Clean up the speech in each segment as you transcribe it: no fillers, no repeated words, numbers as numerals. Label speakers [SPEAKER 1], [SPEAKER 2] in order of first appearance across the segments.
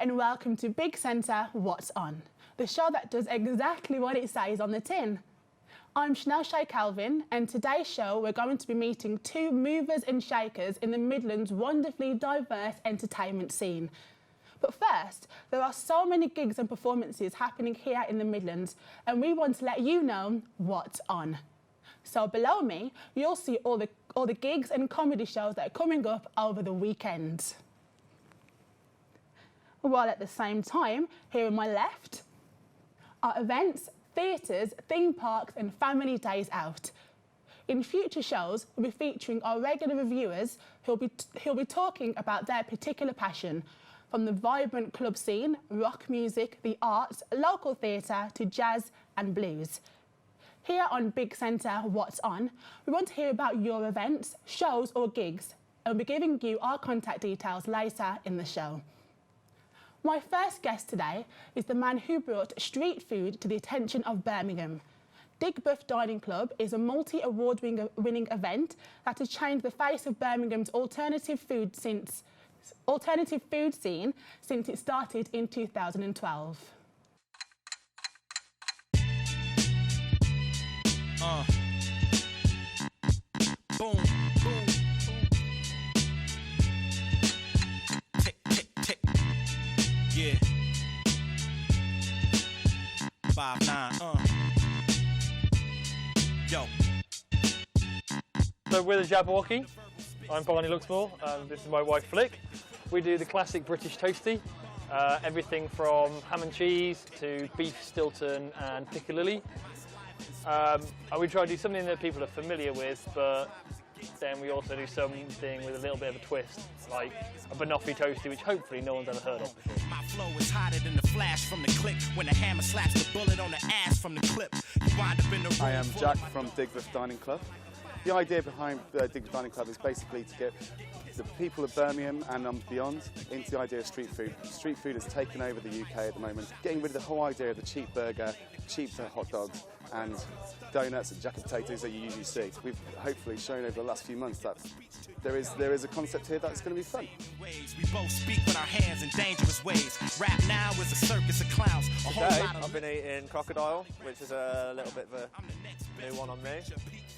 [SPEAKER 1] and welcome to Big Centre What's On, the show that does exactly what it says on the tin. I'm Chanel Shay Calvin, and today's show we're going to be meeting two movers and shakers in the Midlands' wonderfully diverse entertainment scene. But first, there are so many gigs and performances happening here in the Midlands, and we want to let you know what's on. So below me, you'll see all the gigs and comedy shows that are coming up over the weekend. While at the same time, here on my left, are events, theatres, theme parks and family days out. In future shows, we'll be featuring our regular reviewers who'll be talking about their particular passion, from the vibrant club scene, rock music, the arts, local theatre to jazz and blues. Here on Big Centre What's On, we want to hear about your events, shows or gigs, and we'll be giving you our contact details later in the show. My first guest today is the man who brought street food to the attention of Birmingham. Digbuff Dining Club is a multi-award-winning event that has changed the face of Birmingham's alternative food scene since it started in 2012.
[SPEAKER 2] Boom, boom, tick, tick, tick. Yeah. 5-9, Yo.
[SPEAKER 3] So we're the Jabberwocky. I'm Barney Luxmore, and this is my wife Flick. We do the classic British toasty, everything from ham and cheese to beef Stilton and Piccadilly. And we try to do something that people are familiar with, but then we also do something with a little bit of a twist, like a banoffee toasty, which hopefully no one's ever heard of before.
[SPEAKER 2] My flow is hotter than the flash from the click when the hammer slaps the bullet on the ass from the clip. You wind up in the room.
[SPEAKER 4] I am Jack from Digbuff Dining Club. The idea behind Digbuff Dining Club is basically to get the people of Birmingham and beyond into the idea of street food. Street food has taken over the UK at the moment, getting rid of the whole idea of the cheap burger, cheap hot dogs and donuts and jacket potatoes that you usually see. We've hopefully shown over the last few months that there is a concept here that's going to be fun.
[SPEAKER 2] We both speak with our hands in dangerous ways. Rap now is a circus of clowns.
[SPEAKER 5] Today, I've been eating crocodile, which is a little bit of a new one on me.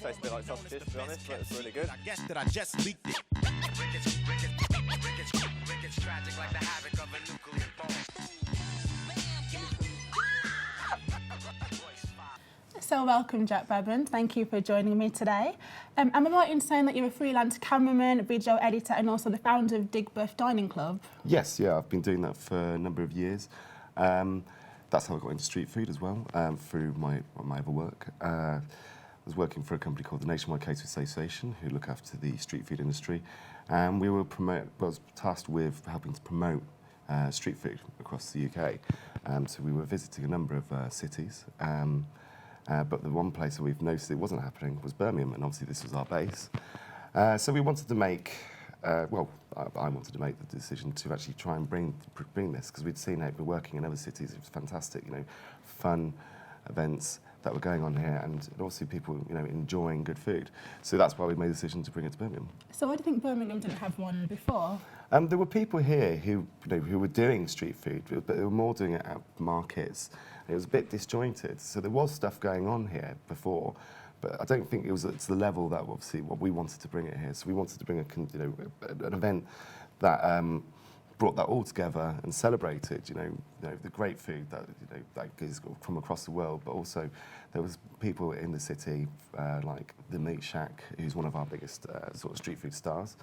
[SPEAKER 5] Tastes a bit like sausages, to be honest, but it's really good.
[SPEAKER 2] I guess that I just leaked it. Tragic like the havoc of a nuclear bomb.
[SPEAKER 1] So welcome, Jack Brabant. Thank you for joining me today. Am I right in saying that you're a freelance cameraman, video editor and also the founder of Digbuff Dining Club?
[SPEAKER 6] Yes, yeah, I've been doing that for a number of years. That's how I got into street food as well, through my other work. I was working for a company called the Nationwide Catering Association, who look after the street food industry, and I was tasked with helping to promote street food across the UK. So we were visiting a number of cities, but the one place that we've noticed it wasn't happening was Birmingham, and obviously this was our base. So we wanted to make, I wanted to make the decision to actually try and bring this, because we'd seen it working in other cities. It was fantastic, fun events that were going on here, and also people, enjoying good food. So that's why we made the decision to bring it to Birmingham.
[SPEAKER 1] So why do you think Birmingham didn't have one before?
[SPEAKER 6] There were people here who were doing street food, but they were more doing it at markets. It was a bit disjointed. So there was stuff going on here before, but I don't think it was to the level that obviously what we wanted to bring it here. So we wanted to bring an event that brought that all together and celebrated, the great food that is from across the world. But also, there was people in the city like the Meat Shack, who's one of our biggest sort of street food stars.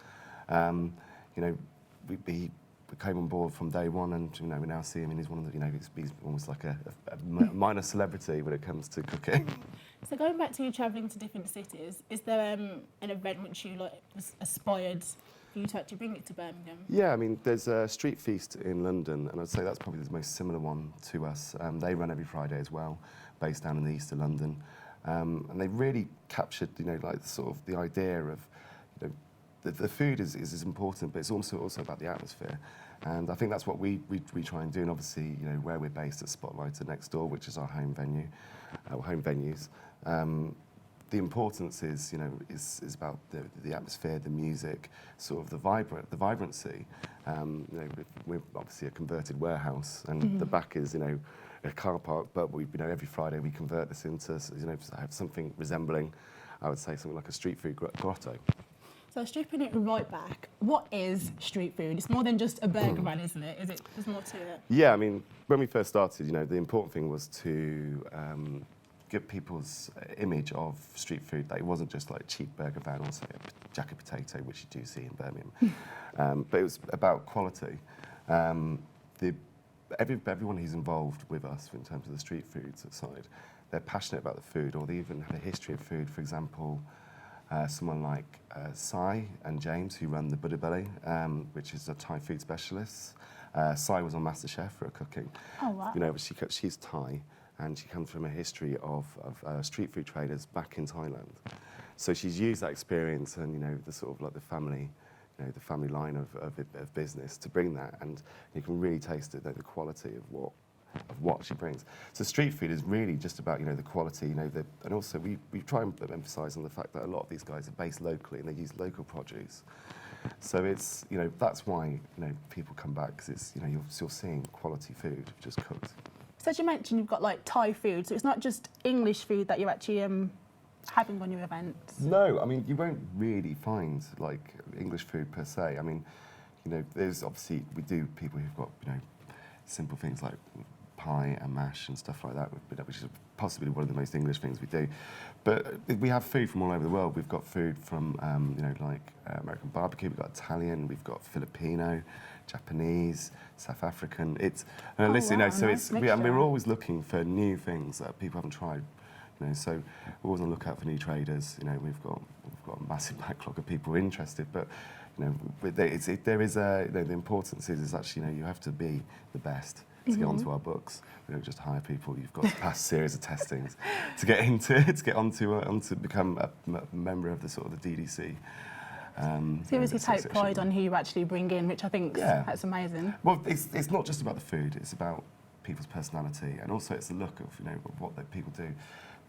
[SPEAKER 6] We came on board from day one, and we now see him, and he's one of the, he's almost like a minor celebrity when it comes to cooking.
[SPEAKER 1] So going back to you travelling to different cities, is there an event which you aspired for you to actually bring it to Birmingham?
[SPEAKER 6] Yeah, there's a street feast in London, and I'd say that's probably the most similar one to us. They run every Friday as well, based down in the east of London, and they really captured, the idea of, the food is important, but it's also about the atmosphere. And I think that's what we try and do. And obviously, where we're based at Spotlight next door, which is our home venue, home venues. the importance is, you know, is about the atmosphere, the music, sort of the vibrancy. You know, we're obviously a converted warehouse, and the back is, you know, a car park. But we, you know, every Friday we convert this into, you know, have something resembling, I would say, something like a street food grotto.
[SPEAKER 1] So stripping it right back, what is street food? It's more than just a burger van, isn't it? There's more to it?
[SPEAKER 6] Yeah, I mean, when we first started, you know, the important thing was to give people's image of street food that it wasn't just like a cheap burger van or say a jacket potato, which you do see in Birmingham, but it was about quality. Everyone who's involved with us in terms of the street foods side, they're passionate about the food, or they even have a history of food. For example, someone like Sai and James, who run the Buddha Belly, which is a Thai food specialist. Sai was on MasterChef for her cooking.
[SPEAKER 1] Oh, wow.
[SPEAKER 6] You know, she's Thai, and she comes from a history of street food traders back in Thailand. So she's used that experience and, you know, the sort of like the family, you know, the family line of business to bring that, and you can really taste it, the quality of what she brings. So street food is really just about, you know, the quality, you know, and also we try and emphasise on the fact that a lot of these guys are based locally and they use local produce. So it's, you know, that's why, you know, people come back, because it's, you know, you're still seeing quality food just cooked.
[SPEAKER 1] So as you mentioned, you've got like Thai food, so it's not just English food that you're actually having on your events.
[SPEAKER 6] No, I mean, you won't really find like English food per se. I mean, you know, there's obviously, we do people who've got, you know, simple things like pie and mash and stuff like that, which is possibly one of the most English things we do. But we have food from all over the world. We've got food from, you know, like American barbecue, we've got Italian, we've got Filipino, Japanese, South African. It's, listen, you know, so
[SPEAKER 1] nice
[SPEAKER 6] it's, we're always looking for new things that people haven't tried. You know, so we're always on the lookout for new traders. You know, we've got a massive backlog of people interested, but you know, there is a, you know, the importance is actually, you know, you have to be the best to get onto our books. We don't just hire people. You've got to pass a series of testings to get onto become a member of the sort of the DDC.
[SPEAKER 1] So you obviously take pride on who you actually bring in, which I think that's amazing.
[SPEAKER 6] Well, it's not just about the food. It's about people's personality, and also it's the look of, you know, what the people do.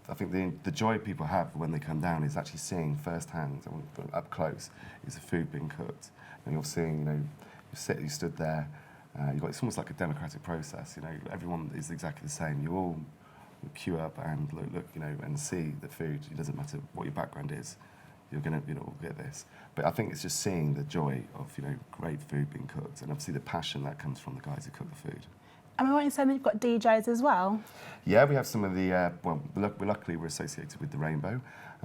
[SPEAKER 6] I think the joy people have when they come down is actually seeing firsthand, up close, is the food being cooked, and you're seeing, you know, you stood there. It's almost like a democratic process. You know, everyone is exactly the same. You all queue up and look, you know, and see the food. It doesn't matter what your background is. You're gonna, you know, get this. But I think it's just seeing the joy of, you know, great food being cooked, and obviously the passion that comes from the guys who cook the food.
[SPEAKER 1] Am I right in saying that you've got DJs as well?
[SPEAKER 6] Yeah, we have some of the, luckily we're associated with the Rainbow,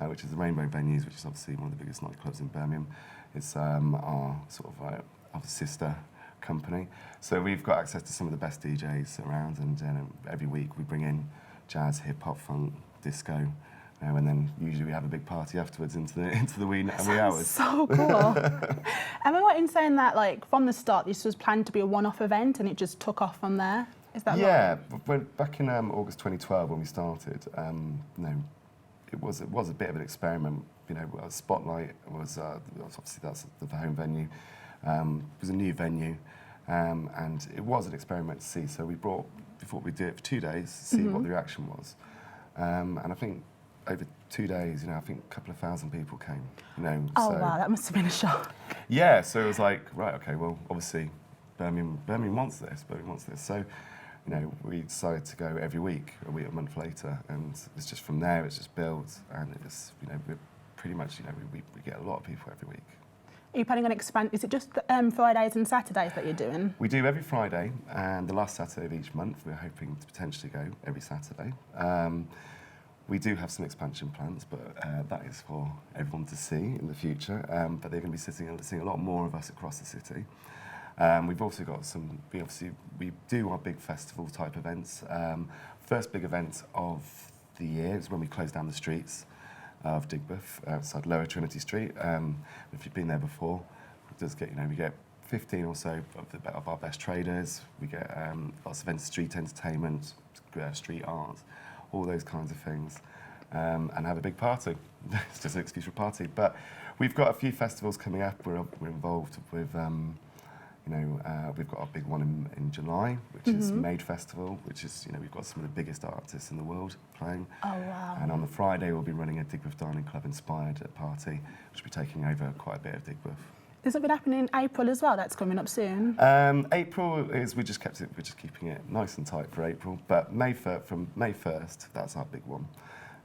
[SPEAKER 6] which is the Rainbow Venues, which is obviously one of the biggest nightclubs in Birmingham. It's our sort of our sister company. So we've got access to some of the best DJs around, and every week we bring in jazz, hip hop, funk, disco, and then usually we have a big party afterwards into the wee hours.
[SPEAKER 1] So cool. Am I right in saying that, like, from the start, this was planned to be a one-off event and it just took off from there? Is that right?
[SPEAKER 6] Yeah, back in August 2012 when we started, you know, it was a bit of an experiment. You know, Spotlight was obviously that's the home venue. It was a new venue, and it was an experiment to see. So we thought we'd do it for 2 days to see what the reaction was, and I think over 2 days, you know, I think a couple of thousand people came. You know.
[SPEAKER 1] Oh wow, that must have been a shock.
[SPEAKER 6] Yeah, so it was like, right, okay, well, obviously, Birmingham wants this. So, you know, we decided to go every week, a month later, and it's just from there, it's just built, and it's, you know, we're pretty much, you know, we get a lot of people every week.
[SPEAKER 1] Are you planning on expand? Is it just Fridays and Saturdays that you're doing?
[SPEAKER 6] We do every Friday, and the last Saturday of each month, we're hoping to potentially go every Saturday. We do have some expansion plans, but that is for everyone to see in the future. But they're going to be seeing a lot more of us across the city. We've also got we do our big festival type events. First big event of the year is when we close down the streets of Digbeth outside Lower Trinity Street. If you've been there before, it does get, you know, we get 15 or so of our best traders. We get lots of street entertainment, street art, all those kinds of things, and have a big party. It's just an excuse for a party. But we've got a few festivals coming up. We're involved with We've got our big one in July, which is Made Festival, which is, we've got some of the biggest artists in the world playing.
[SPEAKER 1] Oh, wow.
[SPEAKER 6] And on the Friday, we'll be running a Digbeth Dining Club inspired party, which will be taking over quite a bit of Digbeth.
[SPEAKER 1] There's something happening in April as well that's coming up soon.
[SPEAKER 6] April is, we're just keeping it nice and tight for April, but from May 1st, that's our big one.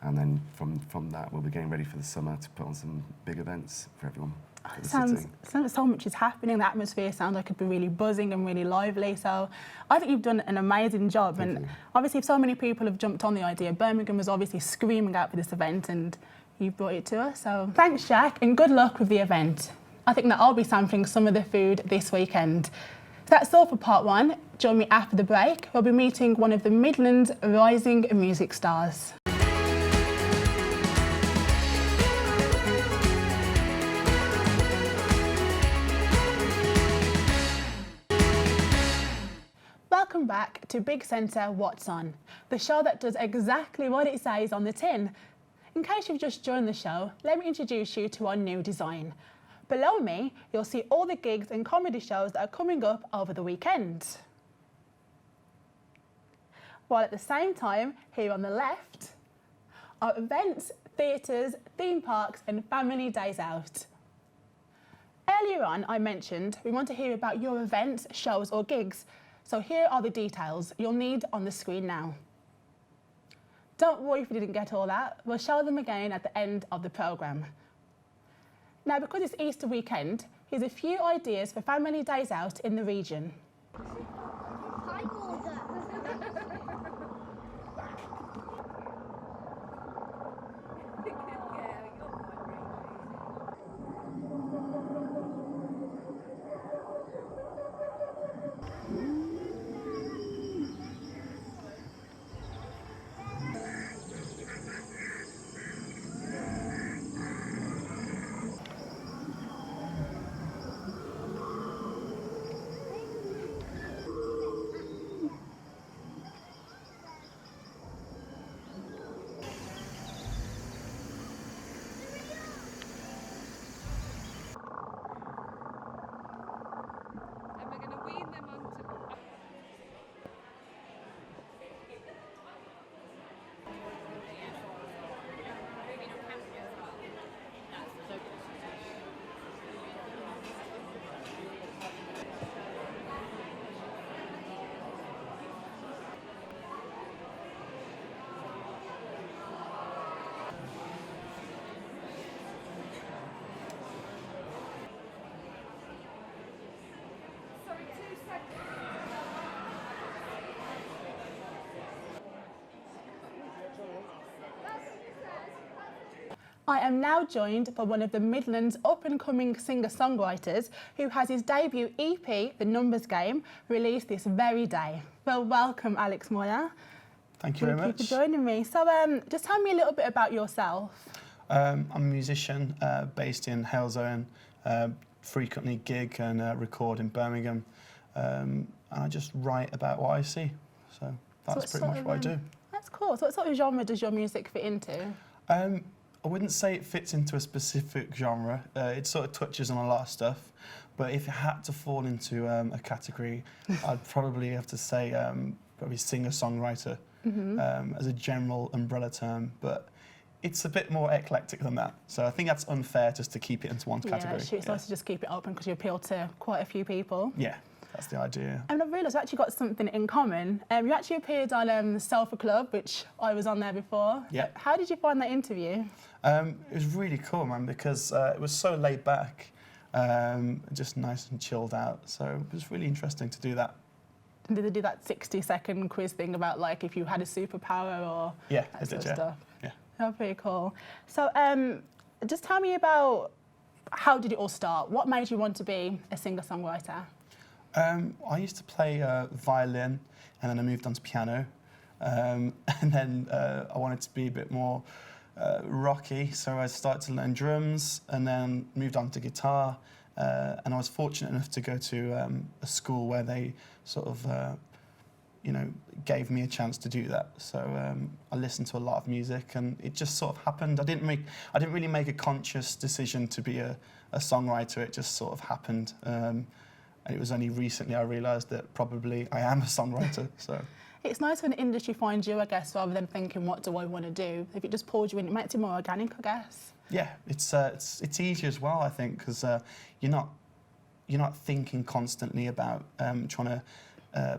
[SPEAKER 6] And then from that, we'll be getting ready for the summer to put on some big events for everyone.
[SPEAKER 1] Sounds so much is happening. The atmosphere sounds like it'd be really buzzing and really lively. So I think you've done an amazing job.
[SPEAKER 6] Thank you.
[SPEAKER 1] Obviously, if so many people have jumped on the idea, Birmingham was obviously screaming out for this event, and you brought it to us. So thanks, Jack, and good luck with the event. I think that I'll be sampling some of the food this weekend. So that's all for part one. Join me after the break. We'll be meeting one of the Midlands' rising music stars. Welcome back to Big Centre What's On, the show that does exactly what it says on the tin. In case you've just joined the show, let me introduce you to our new design. Below me, you'll see all the gigs and comedy shows that are coming up over the weekend. While at the same time, here on the left, are events, theatres, theme parks and family days out. Earlier on, I mentioned we want to hear about your events, shows or gigs. So here are the details you'll need on the screen now. Don't worry if you didn't get all that, we'll show them again at the end of the programme. Now, because it's Easter weekend, here's a few ideas for family days out in the region. I am now joined by one of the Midlands' up-and-coming singer-songwriters who has his debut EP, The Numbers Game, released this very day. Well, welcome, Alex Moir.
[SPEAKER 7] Thank you very much.
[SPEAKER 1] Thank you for joining me. So, just tell me a little bit about yourself.
[SPEAKER 7] I'm a musician based in Halesowen, frequently gig and record in Birmingham. And I just write about what I see. So that's pretty much what I do.
[SPEAKER 1] That's cool. So what sort of genre does your music fit into?
[SPEAKER 7] I wouldn't say it fits into a specific genre. It sort of touches on a lot of stuff. But if it had to fall into a category, I'd probably have to say probably singer-songwriter as a general umbrella term. But it's a bit more eclectic than that. So I think that's unfair just to keep it into one category.
[SPEAKER 1] Yeah, it's nice to just keep it open because you appeal to quite a few people.
[SPEAKER 7] Yeah, that's the idea.
[SPEAKER 1] And I've realised we've actually got something in common. You actually appeared on the Sofa Club, which I was on there before.
[SPEAKER 7] Yeah.
[SPEAKER 1] How did you find that interview?
[SPEAKER 7] It was really cool, man, because it was so laid back, just nice and chilled out. So it was really interesting to do that.
[SPEAKER 1] And did they do that 60-second quiz thing about like if you had a superpower or
[SPEAKER 7] Yeah,
[SPEAKER 1] that
[SPEAKER 7] they
[SPEAKER 1] sort
[SPEAKER 7] did,
[SPEAKER 1] of stuff?
[SPEAKER 7] Yeah.
[SPEAKER 1] Oh, pretty cool. So just tell me about how did it all start? What made you want to be a singer-songwriter?
[SPEAKER 7] I used to play violin, and then I moved on to piano. And then I wanted to be a bit more rocky, so I started to learn drums, and then moved on to guitar. And I was fortunate enough to go to a school where they sort of, gave me a chance to do that. So I listened to a lot of music, and it just sort of happened. I didn't really make a conscious decision to be a songwriter. It just sort of happened. And it was only recently I realised that probably I am a songwriter. So
[SPEAKER 1] It's nice when the industry finds you, I guess, rather than thinking, what do I want to do? If it just pulls you in, it makes it more organic, I guess.
[SPEAKER 7] yeah, it's easier as well, I think, because you're not thinking constantly about trying to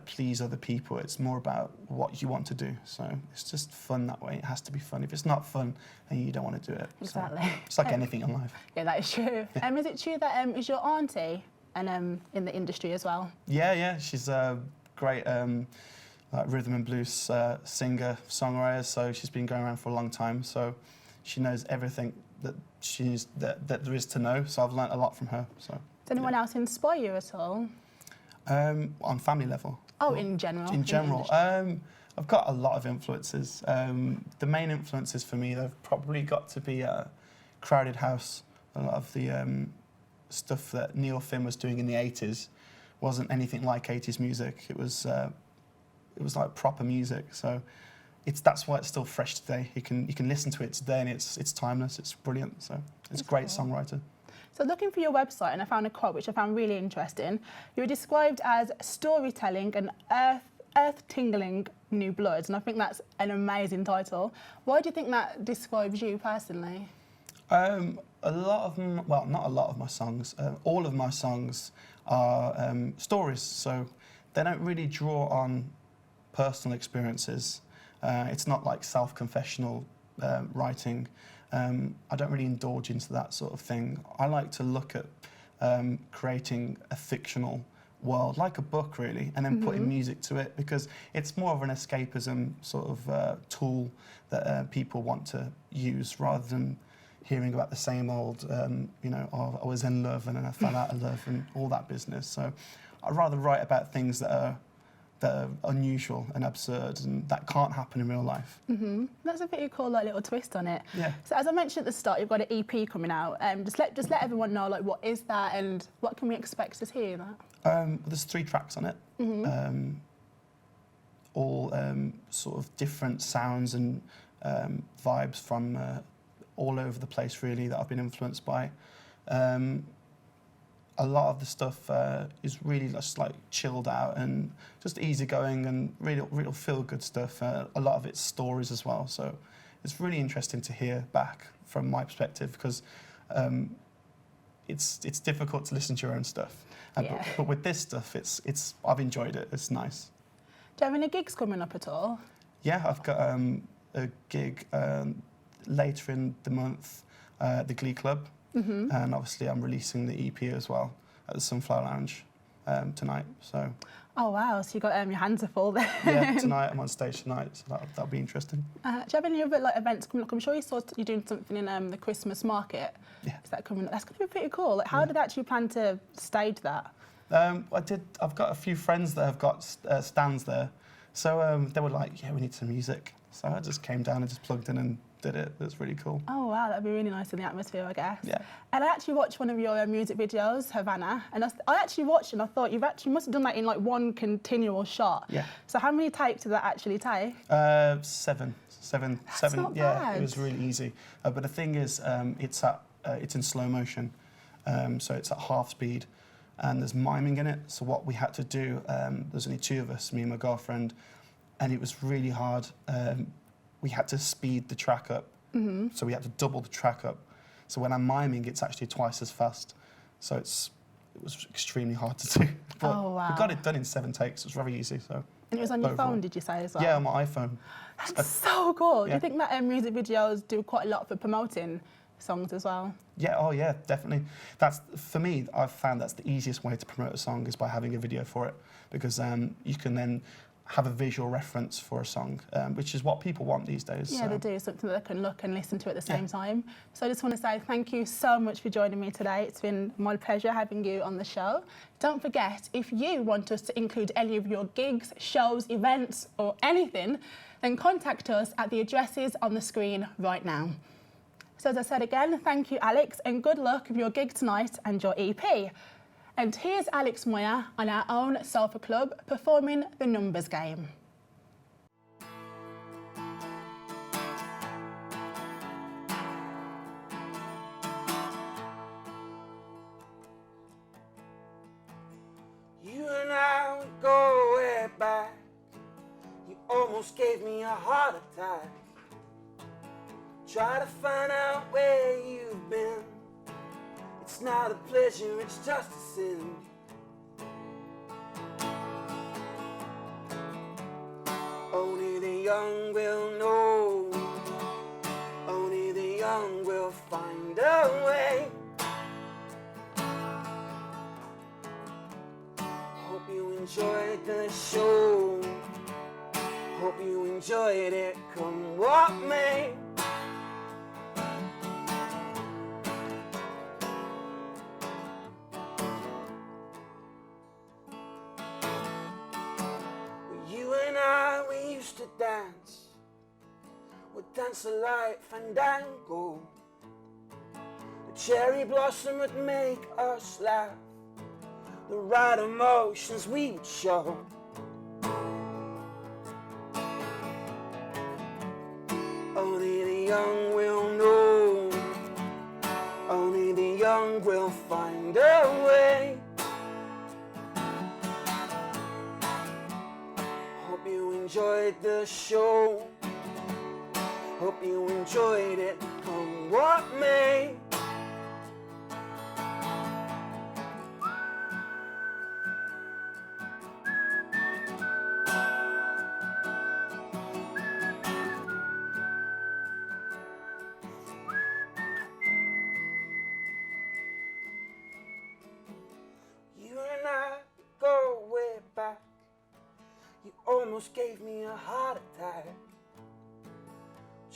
[SPEAKER 7] please other people. It's more about what you want to do. So it's just fun that way. It has to be fun. If it's not fun, then you don't want to do it.
[SPEAKER 1] Exactly.
[SPEAKER 7] So it's like anything in life.
[SPEAKER 1] Yeah, that is true. Is it true that is your auntie and in the industry as well?
[SPEAKER 7] Yeah, she's a great like rhythm and blues singer, songwriter. So she's been going around for a long time. So she knows everything that that there is to know. So I've learnt a lot from her. So.
[SPEAKER 1] Does anyone else inspire you at all?
[SPEAKER 7] On family level.
[SPEAKER 1] Oh, in general.
[SPEAKER 7] In general,
[SPEAKER 1] the
[SPEAKER 7] I've got a lot of influences. The main influences for me, they've probably got to be Crowded House. A lot of the stuff that Neil Finn was doing in the 80s wasn't anything like 80s music. It was like proper music. So that's why it's still fresh today. You can listen to it today and it's timeless. It's brilliant. So it's a great songwriter.
[SPEAKER 1] So looking for your website, and I found a quote which I found really interesting. You were described as storytelling and earth-tingling new bloods, and I think that's an amazing title. Why do you think that describes you personally?
[SPEAKER 7] A lot of not a lot of my songs. All of my songs are stories, so they don't really draw on personal experiences. It's not like self-confessional writing. I don't really indulge into that sort of thing. I like to look at creating a fictional world, like a book really, and then putting music to it, because it's more of an escapism sort of tool that people want to use, rather than hearing about the same old, I was in love and then I fell out of love and all that business. So I'd rather write about things that are unusual and absurd and that can't happen in real life.
[SPEAKER 1] That's a pretty cool little twist on it.
[SPEAKER 7] Yeah.
[SPEAKER 1] So as I mentioned at the start, you've got an EP coming out. Just let everyone know what is that and what can we expect to hear that?
[SPEAKER 7] There's 3 tracks on it. All sort of different sounds and vibes from all over the place really that I've been influenced by. A lot of the stuff is really just like chilled out and just easygoing and real feel-good stuff. A lot of it's stories as well, so it's really interesting to hear back from my perspective, because it's difficult to listen to your own stuff.
[SPEAKER 1] Yeah.
[SPEAKER 7] But with this stuff, I've enjoyed it. It's nice.
[SPEAKER 1] Do you have any gigs coming up at all?
[SPEAKER 7] Yeah, I've got a gig later in the month at the Glee Club. And obviously I'm releasing the EP as well at the Sunflower Lounge tonight. So.
[SPEAKER 1] Oh wow! So you got your hands are full there.
[SPEAKER 7] Yeah, tonight I'm on stage tonight, so that'll be interesting.
[SPEAKER 1] Do you have any other events coming up? I'm sure you're doing something in the Christmas market.
[SPEAKER 7] Yeah.
[SPEAKER 1] Is that coming up? That's going to be pretty cool. How did you actually plan to stage that?
[SPEAKER 7] I've got a few friends that have got stands there, so they were like, "Yeah, we need some music." So I just came down and just plugged in and did it. It was really cool.
[SPEAKER 1] Oh wow, that'd be really nice in the atmosphere, I guess.
[SPEAKER 7] Yeah.
[SPEAKER 1] And I actually watched one of your music videos, Havana, and I actually watched it and I thought you must have done that in like one continual shot.
[SPEAKER 7] Yeah.
[SPEAKER 1] So how many takes did that actually take?
[SPEAKER 7] 7.
[SPEAKER 1] Not
[SPEAKER 7] Yeah,
[SPEAKER 1] bad.
[SPEAKER 7] it was really easy. But the thing is, it's in slow motion, so it's at half speed, and there's miming in it. So what we had to do, there's only 2 of us, me and my girlfriend, and it was really hard. We had to speed the track up, so we had to double the track up. So when I'm miming, it's actually twice as fast. So it was extremely hard to do. But
[SPEAKER 1] Oh, wow.
[SPEAKER 7] we got it done in 7 takes. It was very easy. So.
[SPEAKER 1] And it was on your
[SPEAKER 7] overall.
[SPEAKER 1] phone, did you say as well?
[SPEAKER 7] Yeah, on my iPhone.
[SPEAKER 1] That's so cool. Do
[SPEAKER 7] Yeah.
[SPEAKER 1] you think that music videos do quite a lot for promoting songs as well?
[SPEAKER 7] Yeah, oh yeah, definitely. For me, I've found that's the easiest way to promote a song is by having a video for it, because you can then have a visual reference for a song, which is what people want these days.
[SPEAKER 1] Yeah,
[SPEAKER 7] so.
[SPEAKER 1] they do, something that they can look and listen to at the same time. So I just want to say thank you so much for joining me today. It's been my pleasure having you on the show. Don't forget, if you want us to include any of your gigs, shows, events or anything, then contact us at the addresses on the screen right now. So as I said again, thank you Alex, and good luck with your gig tonight and your EP. And here's Alex Moir on our own Sofa Club performing The Numbers Game.
[SPEAKER 8] almost gave me a heart attack. Try to find out where you've been. It's not a pleasure, it's just a sin. Only the young will know. Only the young will find a way. Hope you enjoyed the show. Hope you enjoyed it, come what may. You and I, we used to dance. We'd dance a light fandango. The cherry blossom would make us laugh. The right emotions we would show. Only the young will know. Only the young will find a way. Hope you enjoyed the show. Hope you enjoyed it, come what may. You and I go way back. You almost gave me a heart attack.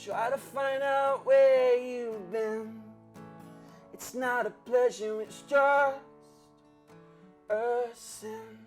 [SPEAKER 8] Try to find out where you've been. It's not a pleasure, it's just a sin.